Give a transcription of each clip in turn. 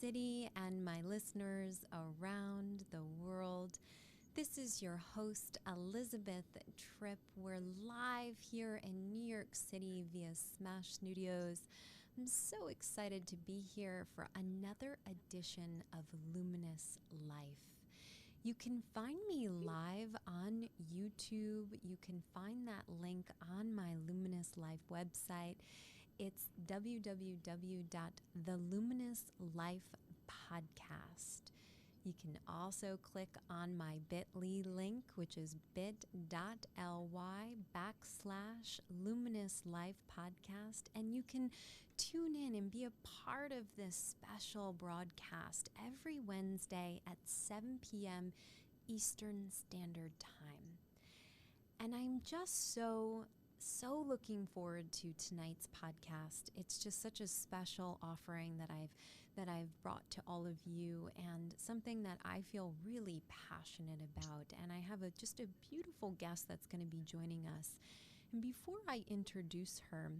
City and my listeners around the world. This is your host, Elizabeth Tripp. We're live here in New York City via Smash Studios. I'm so excited to be here for another edition of Luminous Life. You can find me live on YouTube. You can find that link on my Luminous Life website. It's www.theluminousLifePodcast. You can also click on my bit.ly link, which is bit.ly/Luminous Life Podcast, and you can tune in and be a part of this special broadcast every Wednesday at 7 p.m. Eastern Standard Time. And I'm just so looking forward to tonight's podcast. It's just such a special offering that I've brought to all of you, and something that I feel really passionate about. And I have just a beautiful guest that's going to be joining us. And before I introduce her,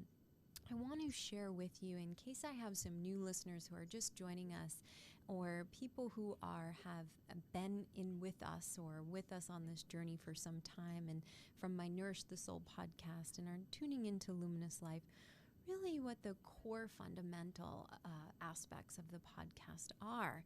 I want to share with you, in case I have some new listeners who are just joining us, or people who have been with us on this journey for some time, and from my Nourish the Soul podcast, and are tuning into Luminous Life, really what the core fundamental aspects of the podcast are.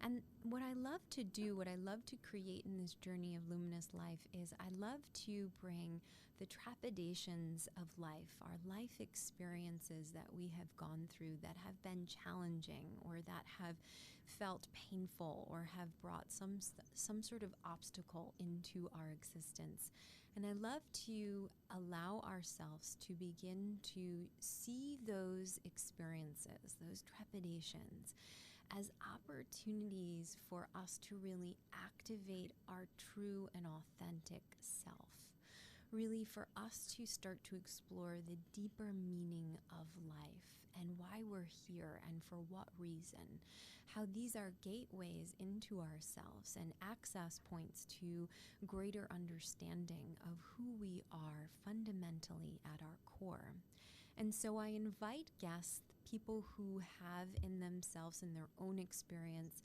And what I love to do, what I love to create in this journey of luminous life, is I love to bring the trepidations of life, our life experiences that we have gone through that have been challenging, or that have felt painful, or have brought some sort of obstacle into our existence. And I love to allow ourselves to begin to see those experiences, those trepidations, as opportunities for us to really activate our true and authentic self. Really for us to start to explore the deeper meaning of life and why we're here and for what reason. How these are gateways into ourselves and access points to greater understanding of who we are fundamentally at our core. And so I invite guests, people who have in themselves, in their own experience,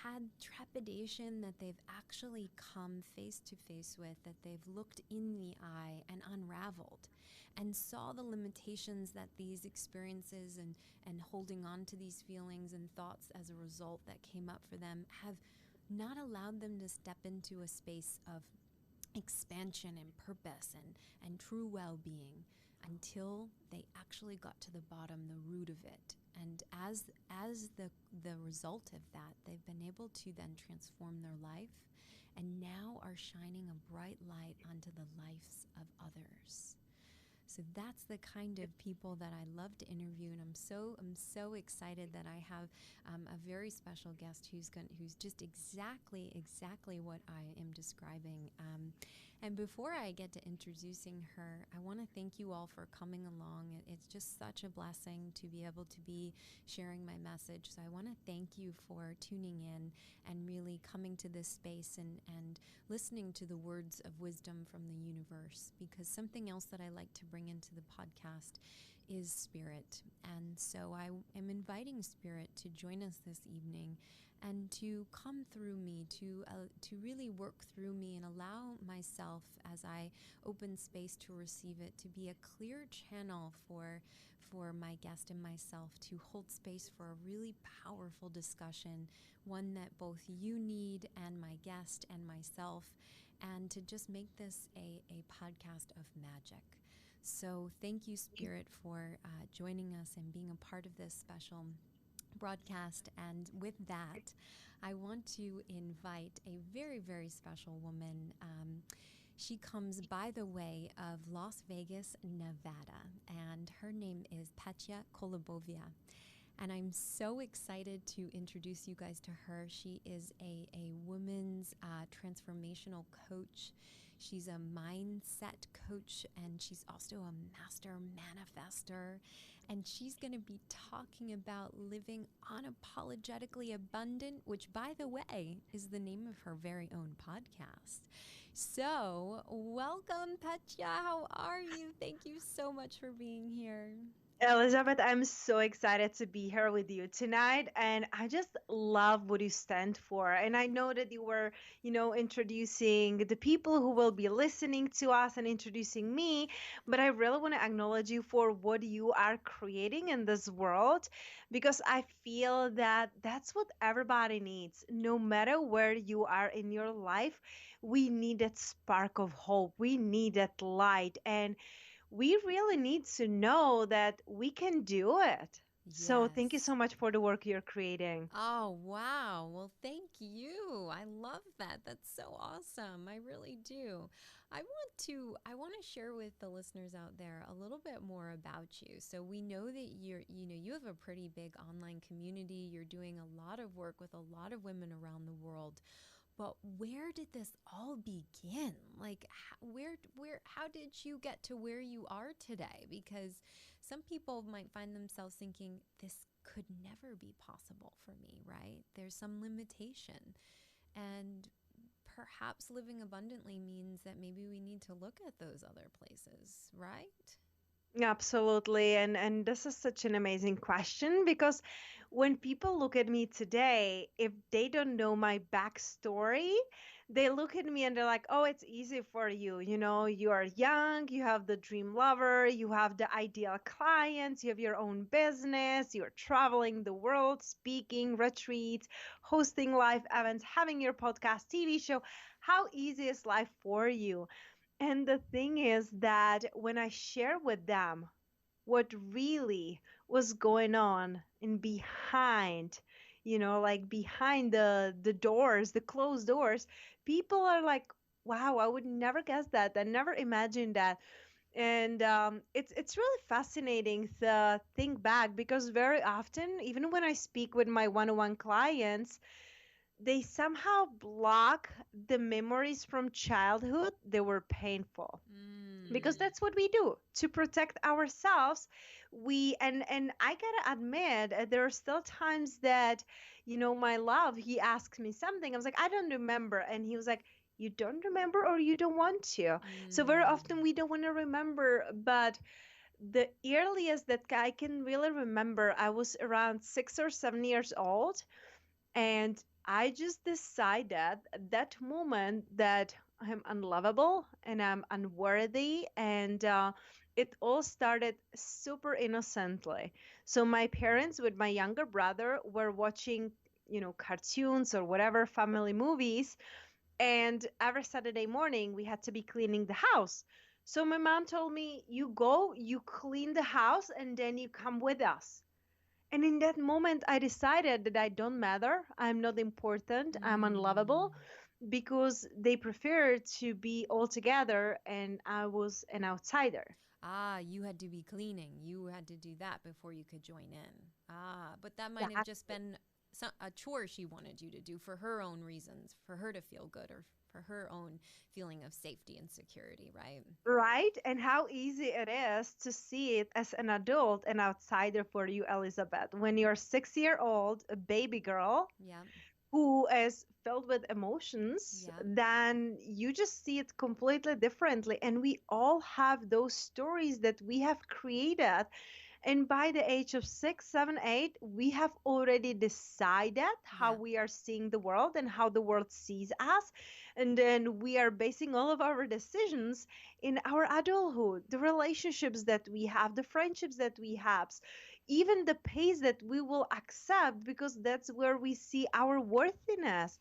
had trepidation that they've actually come face to face with, that they've looked in the eye and unraveled, and saw the limitations that these experiences and holding on to these feelings and thoughts as a result that came up for them have not allowed them to step into a space of expansion and purpose and true well-being until they actually got to the bottom, the root of it. And as the result of that, they've been able to then transform their life, and now are shining a bright light onto the lives of others. So that's the kind of people that I love to interview, and I'm so excited that I have a very special guest who's just exactly what I am describing. And before I get to introducing her, I want to thank you all for coming along. It's just such a blessing to be able to be sharing my message. So I want to thank you for tuning in and really coming to this space and listening to the words of wisdom from the universe, because something else that I like to bring into the podcast is spirit. And so I am inviting spirit to join us this evening and to come through me, to really work through me and allow myself, as I open space to receive it, to be a clear channel for my guest and myself to hold space for a really powerful discussion, one that both you need and my guest and myself, and to just make this a podcast of magic. So thank you, Spirit, for joining us and being a part of this special broadcast. And with that, I want to invite a very, very special woman. She comes by the way of Las Vegas, Nevada, and her name is Petia Kolibova. And I'm so excited to introduce you guys to her. She is a women's transformational coach. She's a mindset coach, and she's also a master manifestor. And she's going to be talking about living unapologetically abundant, which, by the way, is the name of her very own podcast. So welcome, Petia. How are you? Thank you so much for being here. Elizabeth, I'm so excited to be here with you tonight. And I just love what you stand for. And I know that you were, introducing the people who will be listening to us and introducing me. But I really want to acknowledge you for what you are creating in this world because I feel that that's what everybody needs. No matter where you are in your life, we need that spark of hope. We need that light. And we really need to know that we can do it. So, thank you Yes. so much for the work you're creating. Oh, wow. Well, thank you. I love that. That's so awesome. I really do. I want to share with the listeners out there a little bit more about you. So we know that you have a pretty big online community. You're doing a lot of work with a lot of women around the world. But where did this all begin? Like, how did you get to where you are today? Because some people might find themselves thinking, this could never be possible for me, right? There's some limitation. And perhaps living abundantly means that maybe we need to look at those other places, right? Absolutely. And this is such an amazing question because when people look at me today, if they don't know my backstory, they look at me and they're like, oh, it's easy for you. You are young, you have the dream lover, you have the ideal clients, you have your own business, you're traveling the world, speaking, retreats, hosting live events, having your podcast, TV show. How easy is life for you? And the thing is that when I share with them what really was going on in behind, like behind the doors, the closed doors, people are like, wow, I would never guess that. I never imagined that. And it's really fascinating to think back because very often, even when I speak with my one-on-one clients, they somehow block the memories from childhood that were painful because Mm. that's what we do to protect ourselves. We and and I gotta admit, there are still times that, my love, he asks me something, I was like, I don't remember, and he was like, you don't remember or you don't want to. So very Mm. often we don't want to remember, but the earliest that I can really remember, I was around 6 or 7 years old, and I just decided at that moment that I'm unlovable and I'm unworthy. And it all started super innocently. So my parents, with my younger brother, were watching, cartoons or whatever, family movies. And every Saturday morning, we had to be cleaning the house. So my mom told me, you go, you clean the house, and then you come with us. And in that moment, I decided that I don't matter. I'm not important. I'm unlovable Mm. because they preferred to be all together and I was an outsider. Ah, you had to be cleaning. You had to do that before you could join in. Ah, but that might have just Exactly. been a chore she wanted you to do for her own reasons, for her to feel good or for her own feeling of safety and security, right? Right? And how easy it is to see it as an adult, an outsider for you, Elizabeth. When you're 6 year old, a baby girl, Yep. who is filled with emotions, Yep. then you just see it completely differently. And we all have those stories that we have created. And by the age of 6, 7, 8, we have already decided how Yep. we are seeing the world and how the world sees us. And then we are basing all of our decisions in our adulthood, the relationships that we have, the friendships that we have, even the pace that we will accept, because that's where we see our worthiness.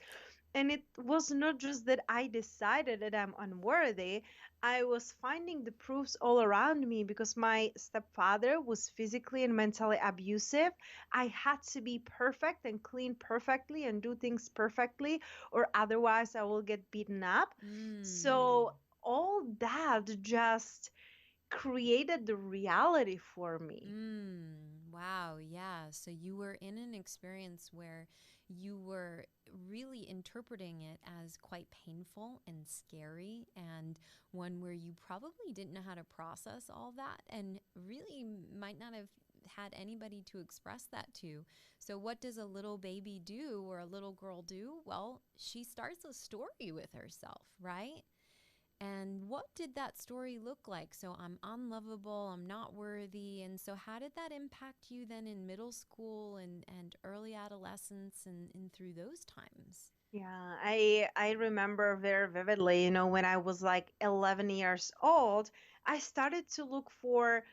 And it was not just that I decided that I'm unworthy. I was finding the proofs all around me because my stepfather was physically and mentally abusive. I had to be perfect and clean perfectly and do things perfectly, or otherwise I will get beaten up. Mm. So all that just created the reality for me. Wow. Yeah. So you were in an experience where you were really interpreting it as quite painful and scary, and one where you probably didn't know how to process all that and really might not have had anybody to express that to. So, what does a little baby do or a little girl do? Well, she starts a story with herself, right? And what did that story look like? So I'm unlovable, I'm not worthy. And so how did that impact you then in middle school and early adolescence and through those times? Yeah, I remember very vividly, when I was like 11 years old, I started to look for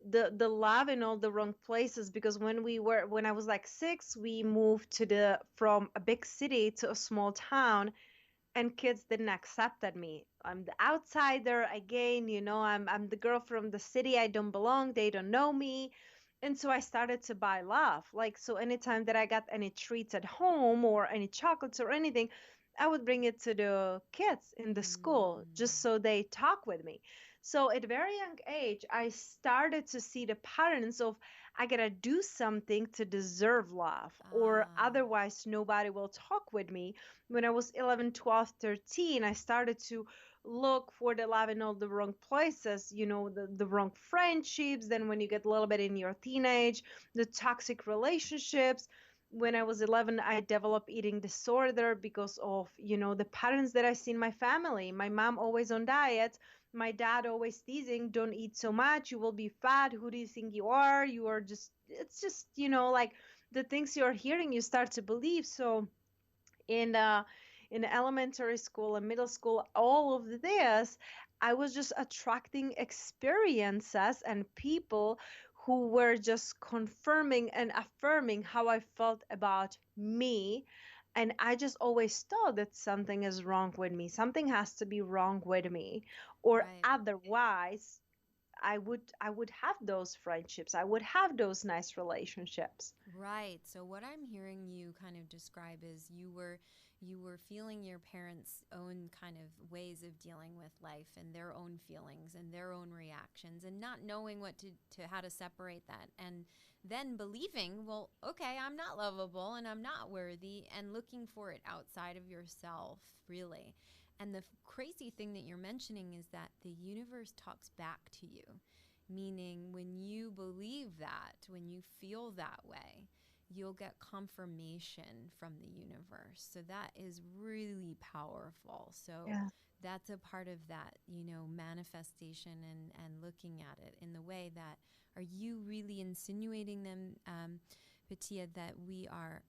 the love in all the wrong places, because when I was like 6, we moved to the from a big city to a small town, and kids didn't accept me. I'm the outsider again, I'm the girl from the city. I don't belong. They don't know me. And so I started to buy love. Like, so anytime that I got any treats at home or any chocolates or anything, I would bring it to the kids in the school just Mm. so they talk with me. So at very young age, I started to see the patterns of I gotta do something to deserve love, or Ah. otherwise nobody will talk with me. When I was 11, 12, 13, I started to look for the love in all the wrong places, the wrong friendships. Then when you get a little bit in your teenage, the toxic relationships. When I was 11, I developed eating disorder because of, the patterns that I see in my family. My mom always on diet, my dad always teasing, don't eat so much, you will be fat. Who do you think you are? You are just, it's just, like the things you're hearing, you start to believe. So in elementary school and middle school, all of this, I was just attracting experiences and people who were just confirming and affirming how I felt about me. And I just always thought that something is wrong with me, something has to be wrong with me, or Right. otherwise I would have those friendships, I would have those nice relationships. Right. So what I'm hearing you kind of describe is you were feeling your parents' own kind of ways of dealing with life and their own feelings and their own reactions and not knowing what to how to separate that and then believing, well, okay, I'm not lovable and I'm not worthy and looking for it outside of yourself, really. And the crazy thing that you're mentioning is that the universe talks back to you. Meaning, when you believe that, when you feel that way, you'll get confirmation from the universe. So that is really powerful. So Yeah. that's a part of that, manifestation and looking at it in the way that are you really insinuating them, Petia, that we are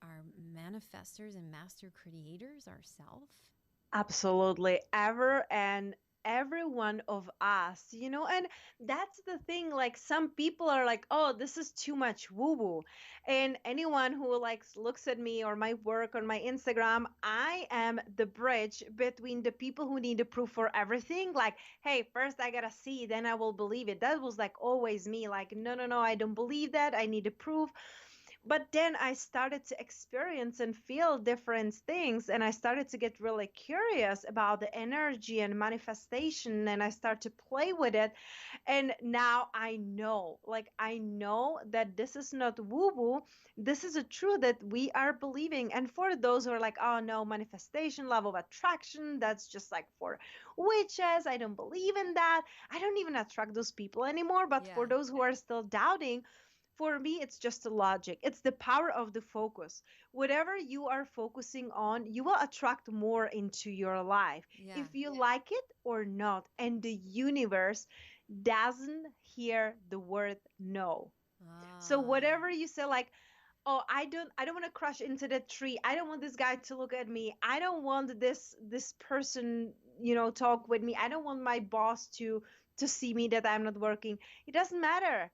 manifestors and master creators ourselves? Absolutely. Ever and every one of us, and that's the thing. Like, some people are like, oh, this is too much woo woo. And anyone who like looks at me or my work on my Instagram, I am the bridge between the people who need a proof for everything. Like, hey, first I gotta see, then I will believe it. That was like always me. Like, no, no, no, I don't believe that. I need a proof. But then I started to experience and feel different things, and I started to get really curious about the energy and manifestation, and I start to play with it. And now I know, like, I know that this is not woo woo. This is a truth that we are believing. And for those who are like, oh no, manifestation, love of attraction, that's just like for witches, I don't believe in that, I don't even attract those people anymore. But Yeah. for those who are still doubting, for me, it's just a logic. It's the power of the focus. Whatever you are focusing on, you will attract more into your life, Yeah. if you like it or not. And the universe doesn't hear the word no. So Ah. whatever you say, like, oh, I don't want to crash into the tree, I don't want this guy to look at me, I don't want this person, talk with me, I don't want my boss to see me that I'm not working. It doesn't matter.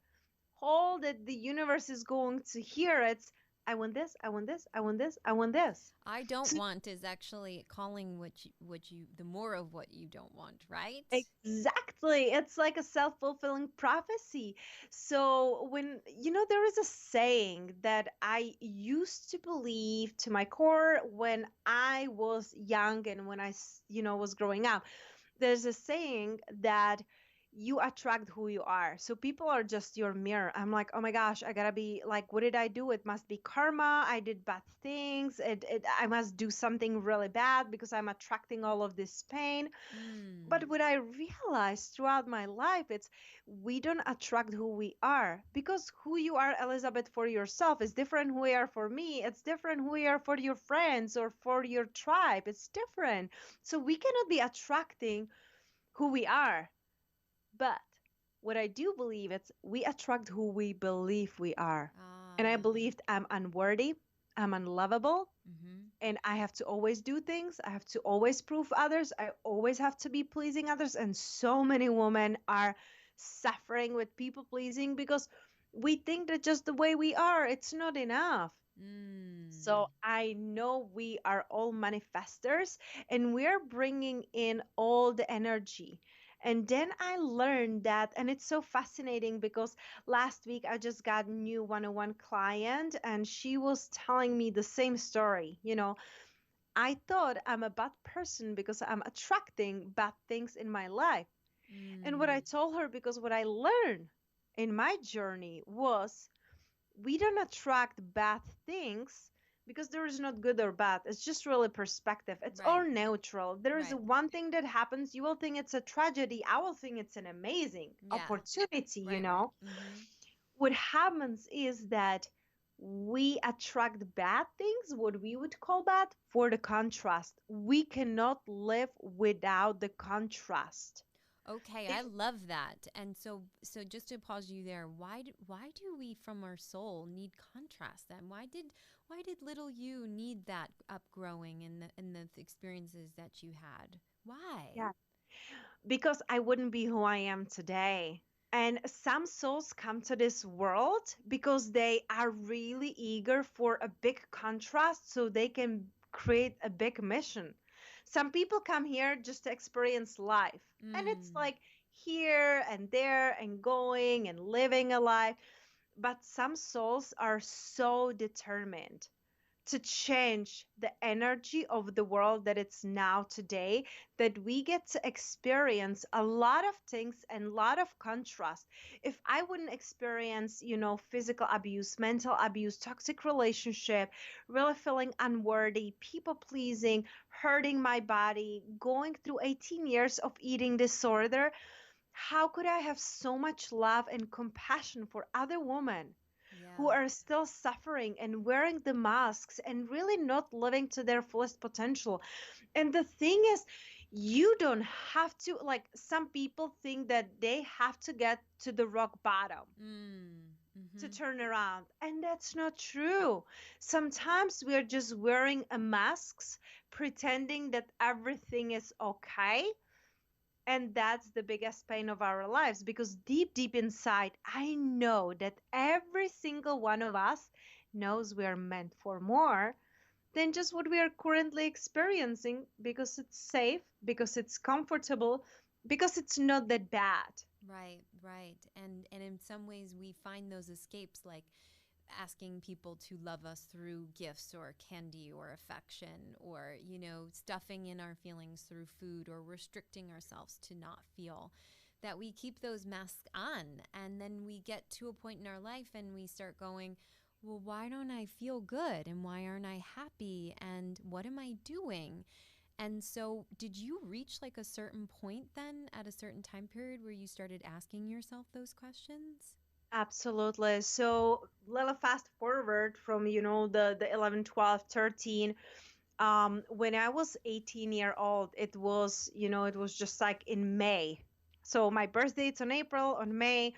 All that the universe is going to hear, it's I want this, I want this, I want this, I want this. I don't So want is actually calling what you the more of what you don't want, right? exactly, it's like a self-fulfilling prophecy. So when, there is a saying that I used to believe to my core when I was young and when was growing up. There's a saying that you attract who you are. So people are just your mirror. I'm like, oh my gosh, I gotta be like, what did I do? It must be karma. I did bad things. I must do something really bad because I'm attracting all of this pain. Mm. But what I realized throughout my life, it's we don't attract who we are, because who you are, Elizabeth, for yourself is different who you are for me. It's different who you are for your friends or for your tribe. It's different. So we cannot be attracting who we are. But what I do believe is we attract who we believe we are. And I Ah. believed I'm unworthy, I'm unlovable, Mm-hmm. and I have to always do things. I have to always prove others. I always have to be pleasing others. And so many women are suffering with people pleasing because we think that just the way we are, it's not enough. Mm. So I know we are all manifestors and we're bringing in all the energy. And then I learned that, and it's so fascinating because last week I just got a new one-on-one client and she was telling me the same story. I thought I'm a bad person because I'm attracting bad things in my life. And what Mm. I told her, because what I learned in my journey was we don't attract bad things because there is not good or bad. It's just really perspective. It's all Right. neutral. There is Right. one thing that happens, you will think it's a tragedy. I will think it's an amazing Yeah. opportunity, you Right. Right. know? Mm-hmm. What happens is that we attract bad things, what we would call bad, for the contrast. We cannot live without the contrast. Okay, I If love that. And so just to pause you there, why do we from our soul need contrast then? Why did little you need that upgrowing in the experiences that you had? Why? Yeah, because I wouldn't be who I am today. And some souls come to this world because they are really eager for a big contrast so they can create a big mission. Some people come here just to experience life, and it's Mm. like here and there and going and living a life. But some souls are so determined to change the energy of the world that it's now today, that we get to experience a lot of things and a lot of contrast. If I wouldn't experience, physical abuse, mental abuse, toxic relationship, really feeling unworthy, people pleasing, hurting my body, going through 18 years of eating disorder, how could I have so much love and compassion for other women who Yeah. are still suffering and wearing the masks and really not living to their fullest potential? And the thing is, you don't have to, like, some people think that they have to get to the rock bottom Mm. to Mm-hmm. turn around. And that's not true. Sometimes we're just wearing a masks, pretending that everything is okay. And that's the biggest pain of our lives because deep, deep inside, I know that every single one of us knows we are meant for more than just what we are currently experiencing because it's safe, because it's comfortable, because it's not that bad. Right, right. And in some ways we find those escapes like asking people to love us through gifts or candy or affection or stuffing in our feelings through food or restricting ourselves to not feel that we keep those masks on and then we get to a point in our life and we start going, well, why don't I feel good and why aren't I happy and what am I doing? And so did you reach like a certain point then at a certain time period where you started asking yourself those questions? Absolutely. So, little fast forward from, the 11, 12, 13. When I was 18-year old, it was just like in May. So my birthday it's on April, on May,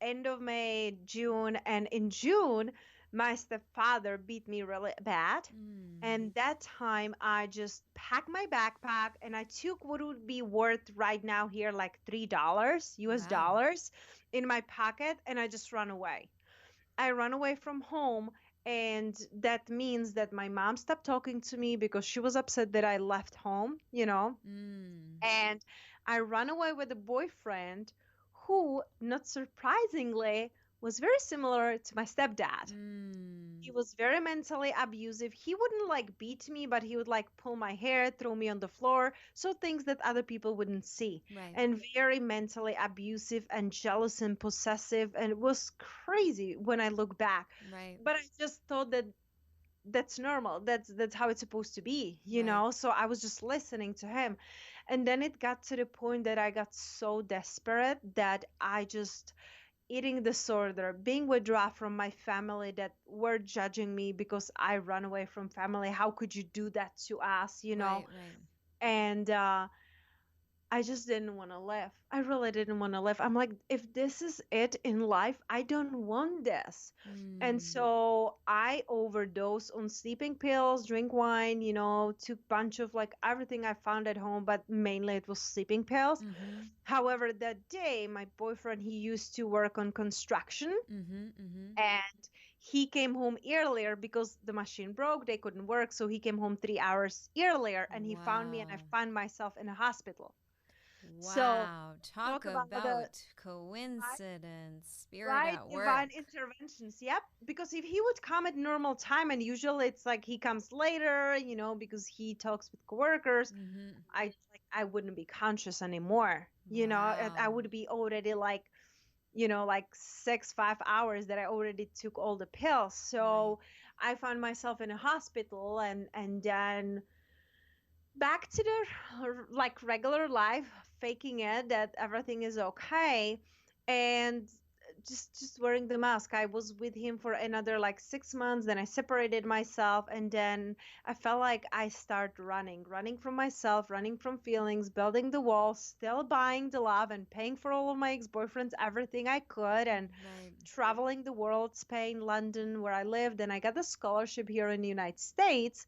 end of May, June, and in June, my stepfather beat me really bad. Mm. And that time I just packed my backpack and I took what would be worth right now here like $3 US Wow. dollars in my pocket and I just run away. I run away from home, and that means that my mom stopped talking to me because she was upset that I left home. Mm. And I ran away with a boyfriend who, not surprisingly, was very similar to my stepdad. Mm. He was very mentally abusive. He wouldn't like beat me, but he would like pull my hair, throw me on the floor, so things that other people wouldn't see. Right. And very mentally abusive and jealous and possessive. And it was crazy when I look back. Right. But I just thought that that's normal. That's how it's supposed to be, you Right. know? So I was just listening to him. And then it got to the point that I got so desperate that I just eating disorder, being withdrawn from my family that were judging me because I run away from family. How could you do that to us, you know? Right. Right. And I just didn't want to live. I really didn't want to live. I'm like, if this is it in life, I don't want this. And Mm. so I overdosed on sleeping pills, drink wine, took bunch of like everything I found at home, but mainly it was sleeping pills. Mm-hmm. However, that day, my boyfriend, he used to work on construction, Mm-hmm. Mm-hmm. and he came home earlier because the machine broke. They couldn't work. So he came home 3 hours earlier, and he found me, and I Wow. found myself in a hospital. So Wow. Talk talk about the about coincidence, spirit right at divine work. interventions. Yep. Because if he would come at normal time, and usually it's like he comes later, because he talks with coworkers, Mm-hmm. I wouldn't be conscious anymore. And I Wow. would be already like, like 6 5 hours that I already took all the pills. Right. So I found myself in a hospital, and then back to the like regular life, faking it that everything is okay, and just wearing the mask. I was with him for another like 6 months, then I separated myself, and then I felt like I start running from myself, running from feelings, building the wall, still buying the love and paying for all of my ex-boyfriends everything I could, and Right. traveling the world, Spain, London, where I lived, and I got a scholarship here in the United States,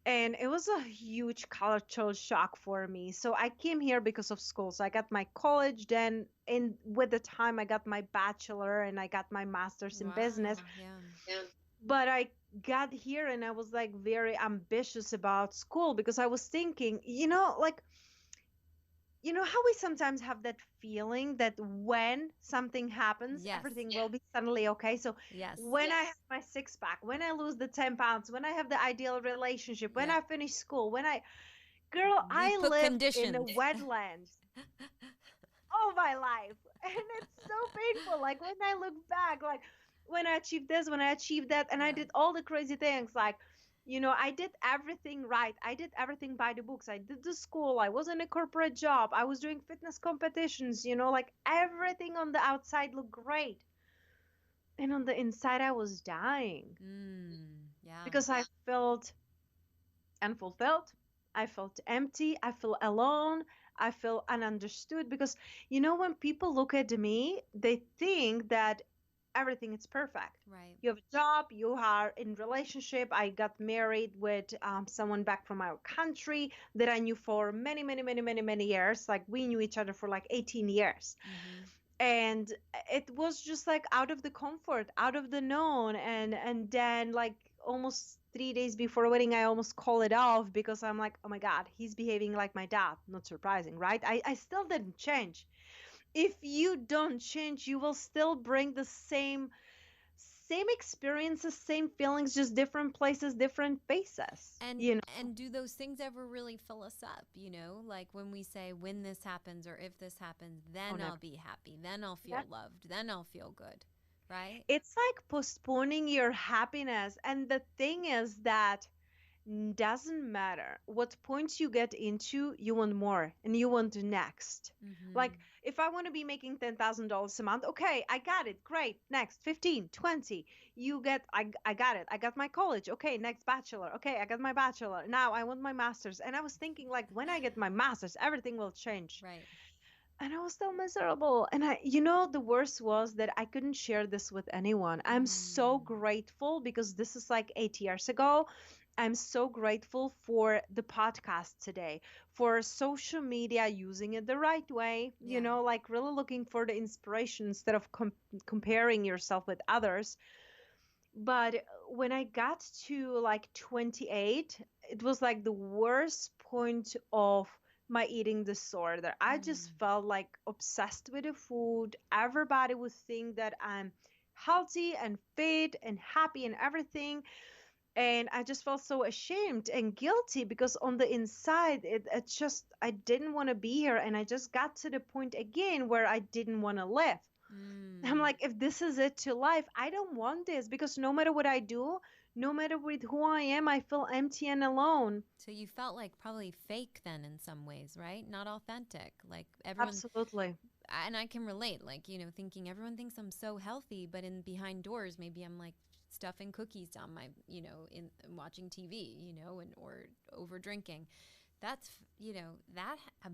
and it was a huge cultural shock for me. So I came here because of school. So I got my college, then in with the time I got my bachelor and I got my master's in business. Wow. Yeah. But I got here and I was like very ambitious about school because I was thinking, like, how we sometimes have that feeling that when something happens, Yes. everything will be suddenly okay. So Yes. when I have my six pack, when I lose the 10 pounds, when I have the ideal relationship, when Yep. I finish school, girl, We I put lived in a conditions. wetland all my life. And it's so painful. Like when I look back, like when I achieved this, when I achieved that, and I Yeah. did all the crazy things, like, I did everything right. I did everything by the books. I did the school. I was in a corporate job. I was doing fitness competitions, like everything on the outside looked great. And on the inside, I was dying Yeah. because I felt unfulfilled. I felt empty. I feel alone. I feel ununderstood because, when people look at me, they think that everything is perfect. Right. You have a job, you are in relationship. I got married with someone back from our country that I knew for many, many, many, many, many years. Like we knew each other for like 18 years. Mm-hmm. And it was just like out of the comfort, out of the known, and then like almost 3 days before wedding I almost call it off because I'm like, oh my god, he's behaving like my dad. Not surprising, right? I still didn't change. If you don't change, you will still bring the same experiences, same feelings, just different places, different faces, And and do those things ever really fill us up, like when we say when this happens or if this happens, Oh, then I'll never. be happy, then I'll Never. feel loved, then I'll feel good, right? It's like postponing your happiness, and the thing is that doesn't matter what points you get into, you want more and you want the next. Mm-hmm. Like if I want to be making $10,000 a month, okay, I got it, great, next 15, 20. You get, I got it, I got my college, okay, next bachelor, okay, I got my bachelor, now I want my master's. And I was thinking like when I get my master's everything will change, Right. and I was still miserable. And the worst was that I couldn't share this with anyone. I'm so Mm. grateful because this is like 8 years ago. I'm so grateful for the podcast today, for social media, using it the right way, Yeah. like really looking for the inspiration instead of comparing yourself with others. But when I got to like 28, it was like the worst point of my eating disorder. I just Mm. felt like obsessed with the food. Everybody would think that I'm healthy and fit and happy and everything. And I just felt so ashamed and guilty because on the inside, it just, I didn't want to be here. And I just got to the point again where I didn't want to live. I'm Mm. like, if this is it to life, I don't want this because no matter what I do, no matter with who I am, I feel empty and alone. So you felt like probably fake then in some ways, right? Not authentic. Like everyone, Absolutely. and I can relate, like, thinking everyone thinks I'm so healthy, but in behind doors, maybe I'm like stuffing cookies down my, in watching TV, and or over drinking. that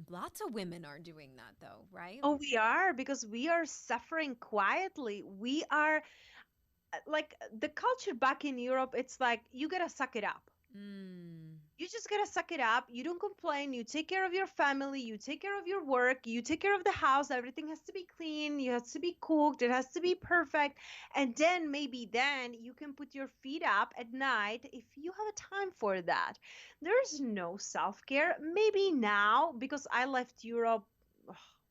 lots of women are doing that though, right? Oh, we are, because we are suffering quietly. We are like the culture back in Europe, it's like you gotta suck it up. Mm. You just gotta suck it up. You don't complain. You take care of your family. You take care of your work. You take care of the house. Everything has to be clean. You has to be cooked. It has to be perfect. And then maybe then you can put your feet up at night if you have a time for that. There's no self care. Maybe now because I left Europe.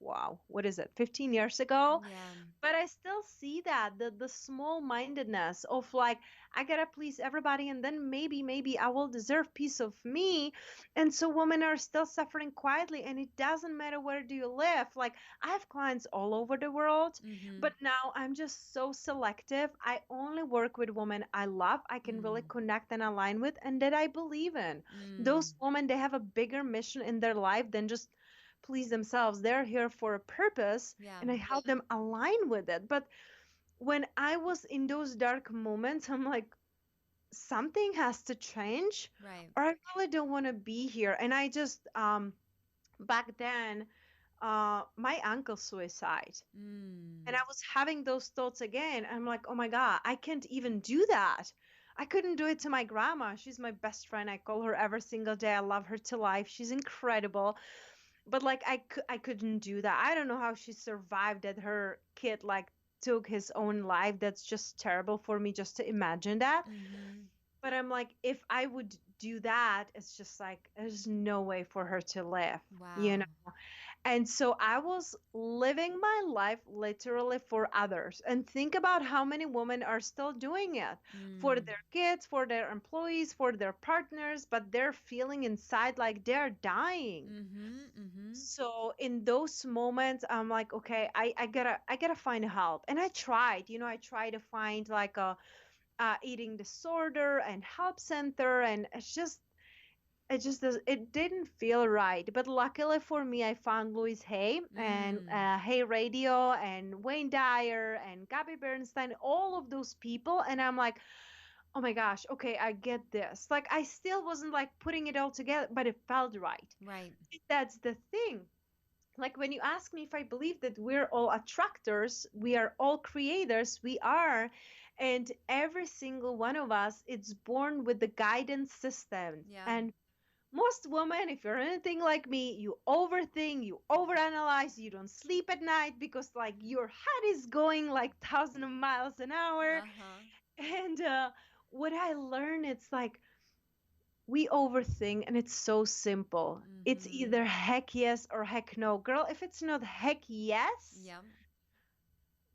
Wow, what is it? 15 years ago, Yeah. but I still see that the small mindedness of like I gotta please everybody, and then maybe I will deserve piece of me. And so women are still suffering quietly, and it doesn't matter where do you live. Like I have clients all over the world, Mm-hmm. but now I'm just so selective. I only work with women I love, I can really Mm. connect and align with, and that I believe in. Mm. Those women, they have a bigger mission in their life than just please themselves. They're here for a purpose, Yeah. and I help them align with it. But when I was in those dark moments, I'm like, something has to change, Right. or I really don't want to be here. And I just, back then, my uncle suicide. And Mm. I was having those thoughts again. I'm like, oh my God, I can't even do that. I couldn't do it to my grandma. She's my best friend. I call her every single day. I love her to life. She's incredible. But like I couldn't do that. I don't know how she survived that her kid like took his own life. That's just terrible for me just to imagine that. Mm-hmm. But I'm like, if I would do that, it's just like there's no way for her to live, you Wow. know. And so I was living my life literally for others. And think about how many women are still doing it for Mm. their kids, for their employees, for their partners, but they're feeling inside like they're dying. Mm-hmm. Mm-hmm. So in those moments, I'm like, okay, I gotta find help. And I tried, I tried to find like a eating disorder and help center, and it didn't feel right. But luckily for me, I found Louise Hay and Mm. Hay Radio and Wayne Dyer and Gabby Bernstein, all of those people, and I'm like, oh my gosh, okay, I get this. Like I still wasn't like putting it all together, but it felt right. Right. That's the thing. Like when you ask me if I believe that we're all attractors, we are all creators, we are. And every single one of us, it's born with the guidance system. Yeah. And most women, if you're anything like me, you overthink, you overanalyze, you don't sleep at night because like your head is going like thousand of miles an hour. Uh-huh. And what I learned, it's like we overthink, and it's so simple. It's Mm-hmm. either heck yes or heck no. Girl, if it's not heck yes, Yep.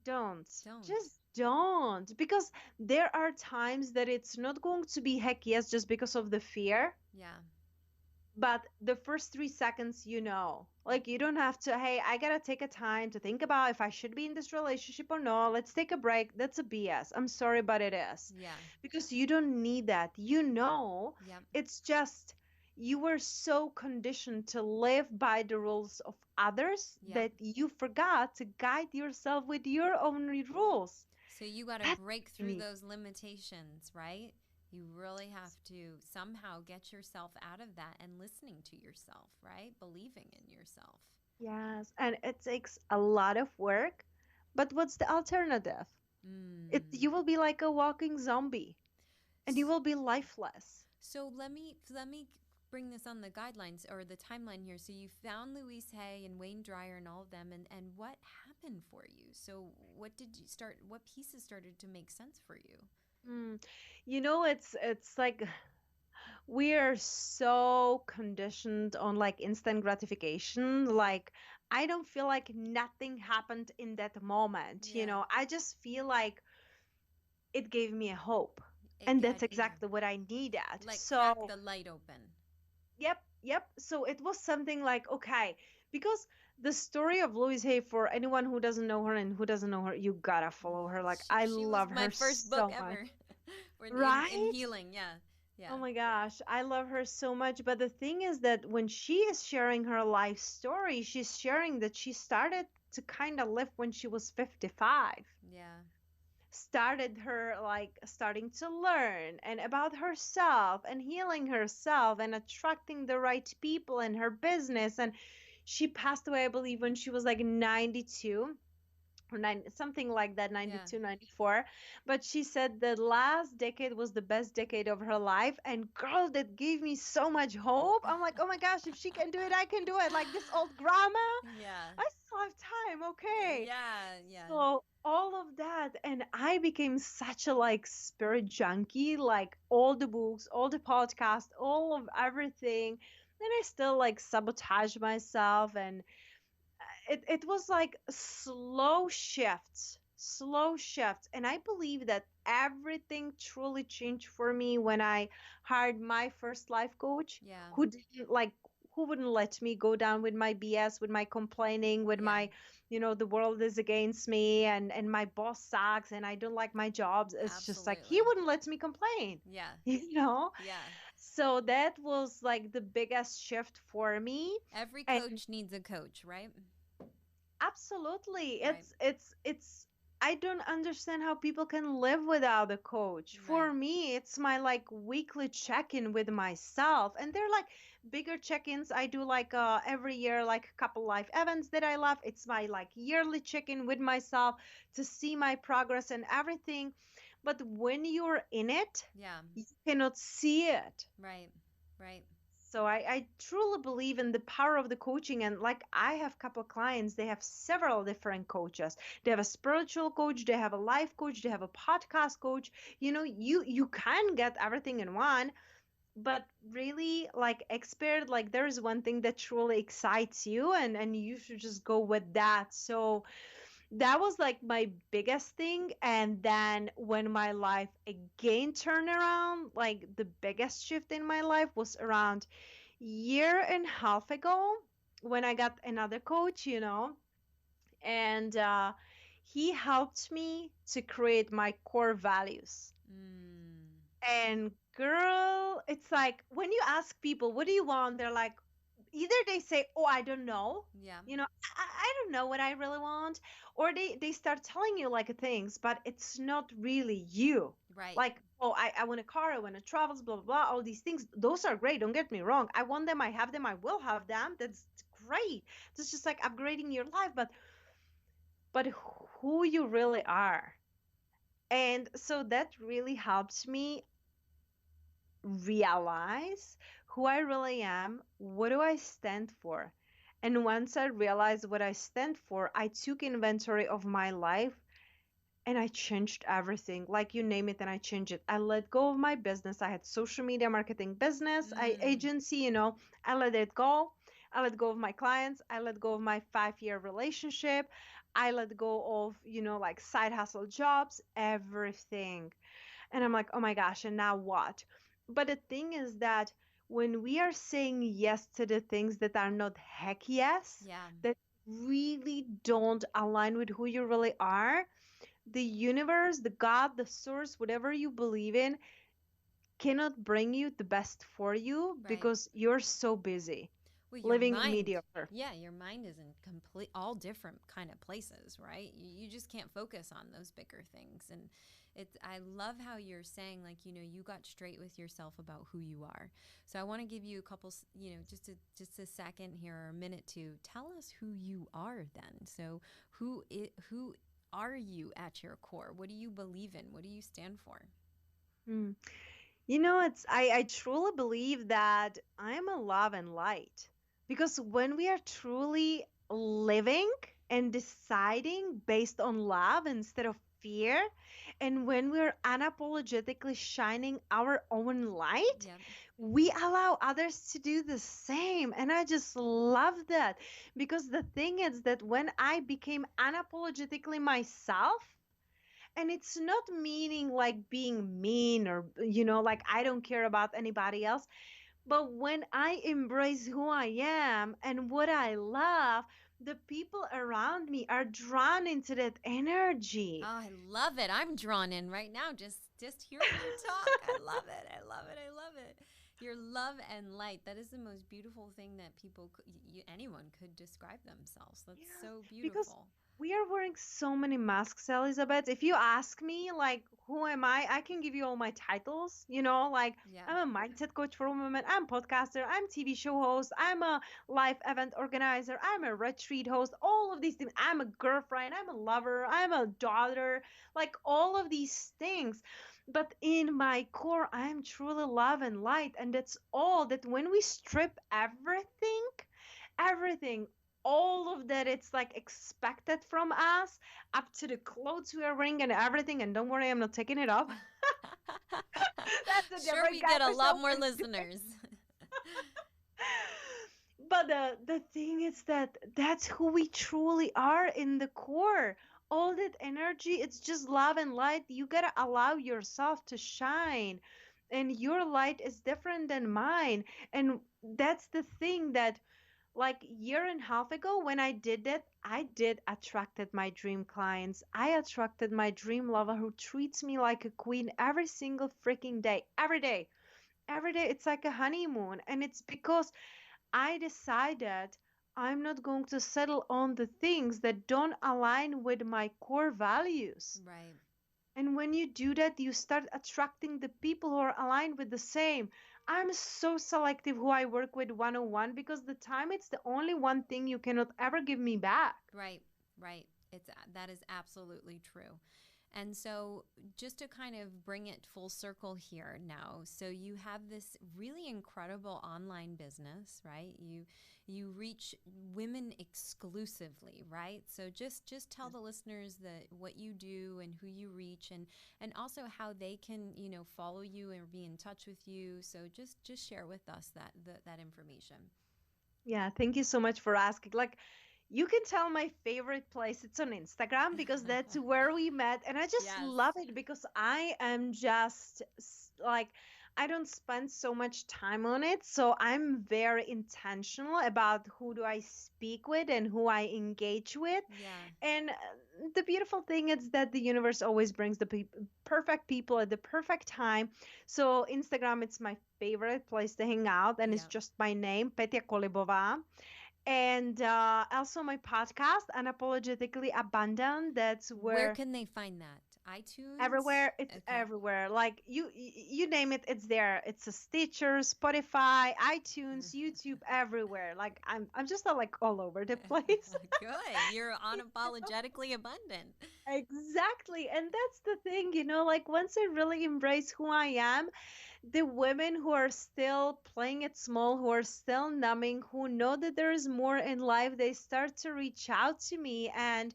don't. Don't. Just don't. Because there are times that it's not going to be heck yes just because of the fear. Yeah. But the first 3 seconds, like you don't have to, hey, I gotta take a time to think about if I should be in this relationship or no. Let's take a break. That's a BS. I'm sorry, but it is. Yeah. Because you don't need that. Yep. It's just you were so conditioned to live by the rules of others Yep. that you forgot to guide yourself with your own rules. So you got to That's break through me. those limitations, right? You really have to somehow get yourself out of that and listening to yourself, right? Believing in yourself. Yes, and it takes a lot of work. But what's the alternative? Mm. You will be like a walking zombie, and you S- will be lifeless. So let me bring this on the guidelines or the timeline here. So you found Louise Hay and Wayne Dyer and all of them, and what happened for you? So what did you start? What pieces started to make sense for you? Mm. It's like we are so conditioned on like instant gratification. Yeah, Like I don't feel like nothing happened in that moment. yeah. I just feel like it gave me a hope, It and that's got yeah, exactly what I needed. like crack So the light open. yep. So it was something like, okay, because the story of Louise Hay, for anyone who doesn't know her and who doesn't know her, you gotta follow her. Like, I She was love my her first book so much. ever for in Right? healing. Yeah, yeah, Oh my gosh, I love her so much. But the thing is that when she is sharing her life story, she's sharing that she started to kind of live when she was 55. yeah. started her like starting to learn and about herself and healing herself and attracting the right people in her business. And she passed away, I believe, when she was like 92 or something like that, Yeah. 92, 94. But she said the last decade was the best decade of her life. And girl, that gave me so much hope. I'm like, oh my gosh, if she can do it, I can do it. Like this old grandma, Yeah. I still have time. Okay. Yeah. Yeah. So all of that, and I became such a like spirit junkie, like all the books, all the podcasts, all of everything. And I still like sabotage myself. And it was like slow shifts. And I believe that everything truly changed for me when I hired my first life coach, Yeah. who didn't like who wouldn't let me go down with my BS, with my complaining, with Yeah. my, the world is against me, and my boss sucks and I don't like my jobs. It's just like he Absolutely. wouldn't let me complain. Yeah. you know Yeah. so that was like the biggest shift for me. Every And coach needs a coach, right? absolutely. Right. It's I don't understand how people can live without a coach. Right. For me, it's my like weekly check-in with myself. And they're like bigger check-ins. I do like every year like a couple life events that I love. It's my like yearly check-in with myself to see my progress and everything. But when you're in it, Yeah. you cannot see it. Right. Right. So I truly believe in the power of the coaching. And like I have a couple clients, they have several different coaches. They have a spiritual coach, they have a life coach, they have a podcast coach. You can get everything in one, but really like expert, like there is one thing that truly excites you, and you should just go with that. So that was like my biggest thing. And then when my life again turned around, like the biggest shift in my life was around year and a half ago when I got another coach, and he helped me to create my core values. Mm. And girl, it's like when you ask people, what do you want? They're like, either they say, oh, I don't know. Yeah. I don't know what I really want. Or they start telling you like things, but it's not really you. Right. Like, oh, I want a car, I want to travel, blah, blah, blah, all these things. Those are great. Don't get me wrong. I want them, I have them, I will have them. That's great. It's just like upgrading your life, but who you really are. And so that really helps me realize who I really am, what do I stand for? And once I realized what I stand for, I took inventory of my life and I changed everything. Like you name it, and I changed it. I let go of my business. I had social media marketing business, Mm. agency, I let it go. I let go of my clients. I let go of my 5-year relationship. I let go of, like side hustle jobs, everything. And I'm like, oh my gosh, and now what? But the thing is that when we are saying yes to the things that are not heck yes, Yeah. that really don't align with who you really are, the universe, the God, the source, whatever you believe in, cannot bring you the best for you Right. because you're so busy Well, your living mind, mediocre. yeah, your mind is in complete, all different kind of places, right? You just can't focus on those bigger things. And I love how you're saying, like, you got straight with yourself about who you are. So I want to give you a couple, just a second here or a minute to tell us who you are then. So who are you at your core? What do you believe in? What do you stand for? Hmm. It's I truly believe that I'm a love and light. Because when we are truly living and deciding based on love instead of fear, and when we're unapologetically shining our own light, Yep. we allow others to do the same. And I just love that. Because the thing is that when I became unapologetically myself, and it's not meaning like being mean or like I don't care about anybody else, but when I embrace who I am and what I love, the people around me are drawn into that Oh, energy. I love it. I'm drawn in right now just hearing you talk. I love it. I love it. I love it. Your love and light. That is the most beautiful thing that anyone could describe themselves. That's Yeah, so because beautiful. We are wearing so many masks, Elizabeth. If you ask me, like, who am I can give you all my titles. Like, Yeah. I'm a mindset coach for women, I'm podcaster, I'm TV show host, I'm a live event organizer, I'm a retreat host, all of these things. I'm a girlfriend, I'm a lover, I'm a daughter, like all of these things. But in my core, I am truly love and light. And that's all that when we strip everything, all of that it's like expected from us, up to the clothes we are wearing and everything. And don't worry, I'm not taking it off. That's a Sure, different we get a lot more conversation. listeners. But the thing is that that's who we truly are in the core. All that energy, it's just love and light. You gotta allow yourself to shine. And your light is different than mine. And that's the thing that, like, year and a half ago when I did that, I did attracted my dream clients. I attracted my dream lover who treats me like a queen every single freaking day. Every day it's like a honeymoon. And it's because I decided I'm not going to settle on the things that don't align with my core values. Right. And when you do that, you start attracting the people who are aligned with the same. I'm so selective who I work with one on one, because the time it's the only one thing you cannot ever give me back. Right, right. That is absolutely true. And so just to kind of bring it full circle here now, so you have this really incredible online business, right? You reach women exclusively, right? So just tell the listeners that what you do and who you reach, and also how they can, follow you and be in touch with you. So just share with us that information. Yeah, thank you so much for asking. Like, you can tell my favorite place it's on Instagram, because that's where we met, and I just Yes. love it because I am just like, I don't spend so much time on it, so I'm very intentional about who do I speak with and who I engage with. Yeah. And the beautiful thing is that the universe always brings the perfect people at the perfect time. So Instagram, it's my favorite place to hang out, and it's Yeah. just my name, Petia Kolibova. And also my podcast, Unapologetically Abundant. That's Where where can they find that? iTunes? everywhere, it's Okay. everywhere. Like, you name it, it's there. It's a Stitcher, Spotify, iTunes, YouTube, everywhere. Like, I'm just like all over the place. Good. You're unapologetically abundant. Exactly. And that's the thing, like, once I really embrace who I am, the women who are still playing it small, who are still numbing, who know that there is more in life, they start to reach out to me. And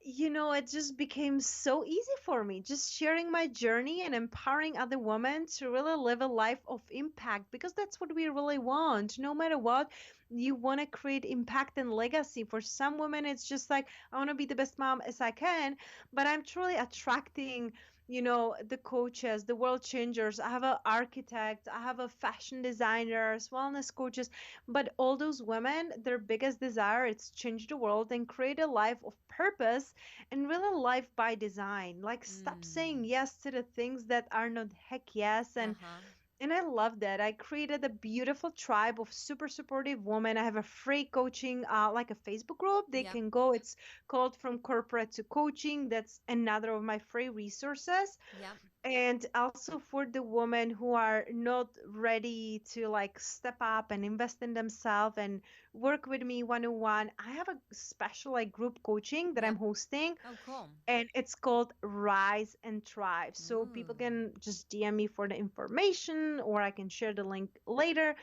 it just became so easy for me, just sharing my journey and empowering other women to really live a life of impact, because that's what we really want. No matter what, you want to create impact and legacy. For some women, it's just like, I want to be the best mom as I can, but I'm truly attracting, the coaches, the world changers. I have an architect, I have a fashion designers, wellness coaches, but all those women, their biggest desire is change the world and create a life of purpose, and really life by design. Like, stop saying Mm. yes to the things that are not heck yes. and Uh-huh. and I love that. I created a beautiful tribe of super supportive women. I have a free coaching, like a Facebook group. They Yep. can go. It's called From Corporate to Coaching. That's another of my free resources. Yep. And also for the women who are not ready to like step up and invest in themselves and work with me one on one, I have a special like group coaching that I'm Yep. hosting, Oh, cool. and it's called Rise and Thrive. So people Ooh. can just DM me for the information, or I can share the link later.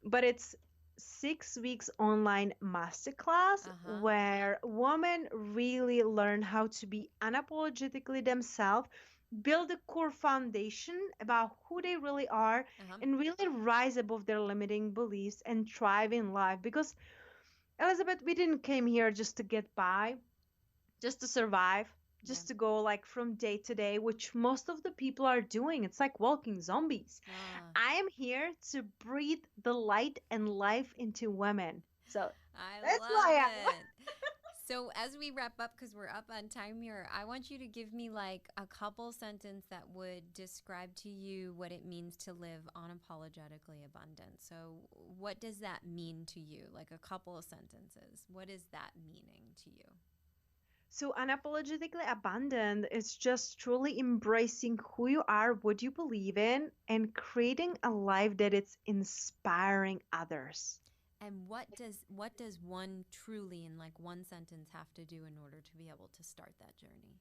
But it's 6 weeks online masterclass Uh-huh. where women really learn how to be unapologetically themselves, build a core foundation about who they really are, Uh-huh. and really rise above their limiting beliefs and thrive in life. Because, Elizabeth, we didn't came here just to get by, just to survive, Yeah. just to go like from day to day, which most of the people are doing. It's like walking zombies. Ah, I am here to breathe the light and life into women. So I that's who love I am. it. So as we wrap up, because we're up on time here, I want you to give me like a couple sentence that would describe to you what it means to live unapologetically abundant. So what does that mean to you? Like a couple of sentences. What is that meaning to you? So, unapologetically abundant is just truly embracing who you are, what you believe in, and creating a life that it's inspiring others. And what does one truly in like one sentence have to do in order to be able to start that journey?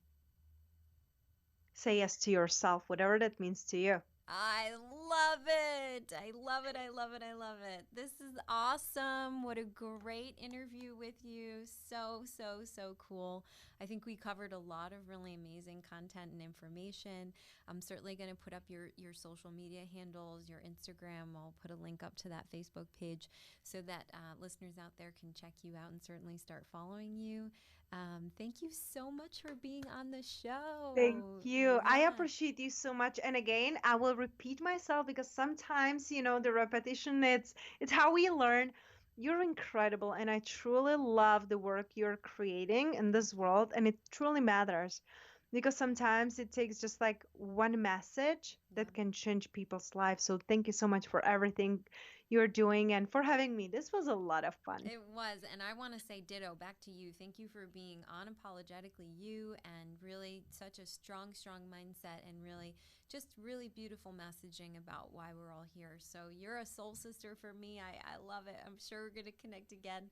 Say yes to yourself, whatever that means to you. I love it. I love it. I love it. I love it. This is awesome. What a great interview with you. So, so, so cool. I think we covered a lot of really amazing content and information. I'm certainly going to put up your social media handles, your Instagram. I'll put a link up to that Facebook page so that listeners out there can check you out and certainly start following you. Thank you so much for being on the Thank show. you. I Yeah. appreciate you so much. And again, I will repeat myself because sometimes, the repetition it's how we learn. You're incredible and I truly love the work you're creating in Thank this you. world and it truly matters because sometimes it takes just like one message that Yeah. can change people's lives. So thank you so much for everything you're doing and for having me. This was a lot of fun. It was. And I want to say ditto back to you. Thank you for being unapologetically you and really such a strong, strong mindset and really just really beautiful messaging about why we're all here. So you're a soul sister for me. I love it. I'm sure we're going to connect again.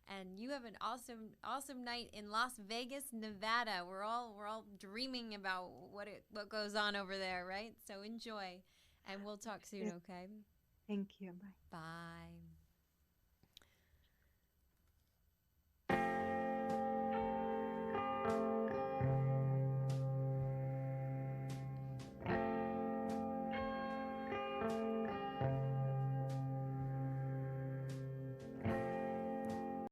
And you have an awesome, awesome night in Las Vegas, Nevada. We're all dreaming about what goes on over there, right? So enjoy. And we'll talk soon, Yeah, okay? thank you. Bye. Bye.